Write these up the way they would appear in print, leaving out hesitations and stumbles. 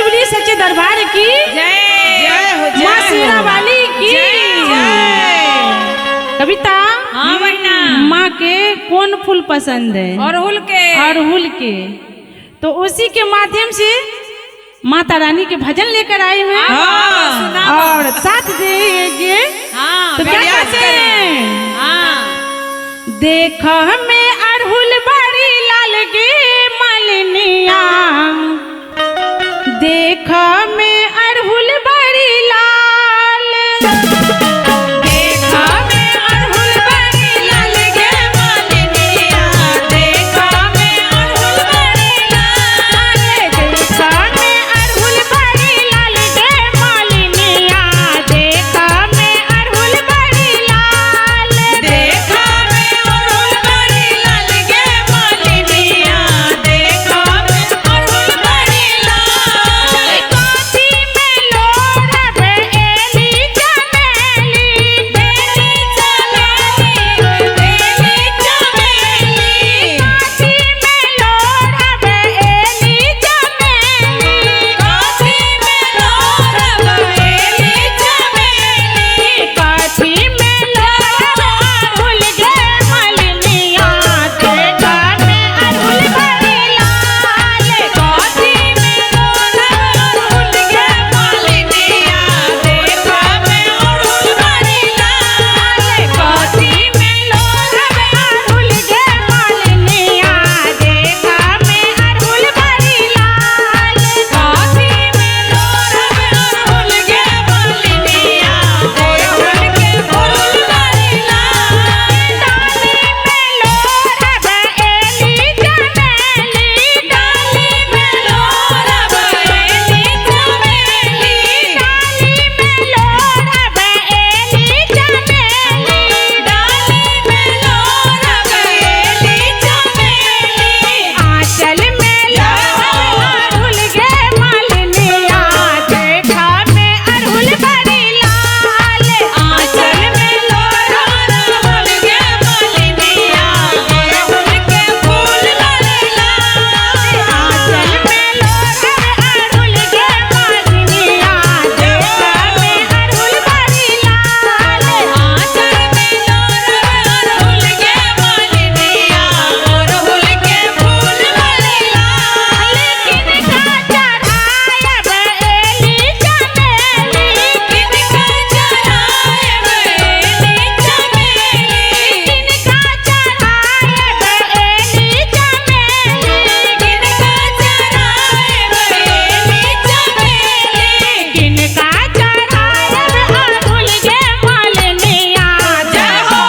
से बोलिए सच्चे दरबार की जय जय हो माँ शेरा वाली की कविता। हाँ बहना, माँ के कौन फूल पसंद है? अड़हुल के। अड़हुल के। तो उसी के माध्यम से माता रानी के भजन लेकर आए हैं। हाँ, और साथ देंगे। हाँ, तो क्या कहते हैं? हाँ, देख हमें अड़हुल बड़ी लाल गे मलनिया, देख में अड़हुल बड़ी लाल, देख में अड़हुल बड़ी लाल गे मलनिया, देख में अड़हुल बड़ी लाल, देख में अड़हुल बड़ी लाल गे मलनिया, देख में अड़हुल बड़ी लाल, देख में अड़हुल बड़ी लाल गे मलनिया, देख में अड़हुल बड़ी लाल। काठी में लोढ़ब एली चमेली, बेली चमेली, बेली चमेली, काठी में लोढ़ब एली चमेली, काठी में लोढ़ब एली चमेली, काठी में लोढ़ब अड़हुल गे मलनिया, देख में अड़हुल बड़ी लाल, काठी में लोढ़ब अड़हुल गे मलनिया, देख में अड़हुल बड़ी लाल, काठी में लोढ़ब अड़हुल गे मलनिया, देख में अड़हुल बड़ी लाल, काठी में लोढ़ब अड़हुल गे मलनिया, अड़हुल के फूल बड़ी लाल। डाली में लोढ़ब एली चमेली, डाली में लोढ़ब एली चमेली, डाली में लोढ़ब एली चमेली, डाली में लोढ़ब एली चमेली, आंचल में लोढ़ब अड़हुल गे मलनिया, देख में अड़हुल बड़ी लाल, आंचल में लोढ़ब अड़हुल गे मलनिया, अड़हुल के फूल बड़ी लाल। आंचल में लोढ़ब अड़हुल गे मलनिया, देख में अड़हुल बड़ी लाल, आंचल में लोढ़ब अड़हुल गे मलनिया, अड़हुल के फूल बड़ी लाल। किनका चढ़ायब एली चमेली, किनका चढ़ायब एली चमेली, किनका चढ़ायब एली चमेली, किनका चढ़ायब एली चमेली, किनका चढ़ायब अड़हुल गे मलनिया, जय हो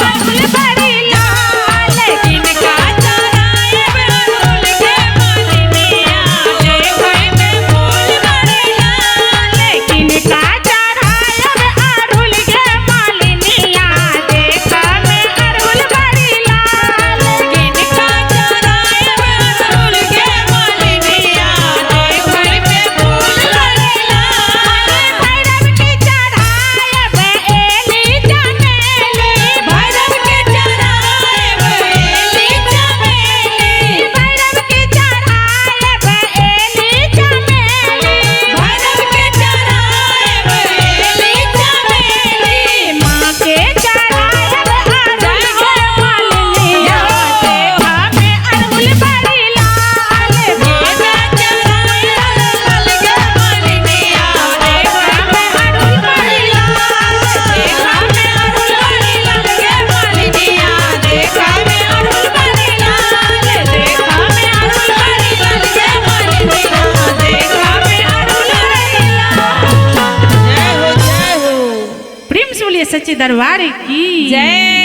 अड़हुल बड़ी लाल, किनका चढ़ायब अड़हुल गे मलनिया, देख में फूल बड़ी लाल। किनका चढ़ायब अड़हुल गे मलनिया, देख में अड़हुल बड़ी लाल, किनका चढ़ायब अड़हुल गे मलनिया, देख में फूल बड़ी लाल। भैरव के चढ़ायब एली चमेली, भैरव के चढ़ायब एली चमेली, भैरव के चढ़ायब एली चमेली, भैरव के चढ़ायब एली चमेली, माँ के चढ़ायब अड़हुल गे मलनिया, देख में अड़हुल बड़ी लाल, माता चढ़ायब अड़हुल गे मलनिया, देख में अड़हुल बड़ी लाल, देख में अड़हुल बड़ी लाल गे मलनिया, देख में अड़हुल बड़ी लाल, देख में अड़हुल बड़ी लाल गे मलनिया, देख में अड़हुल बड़ी लाल। जय हो प्रेम से बोलिए सच्चे दरबार की जय।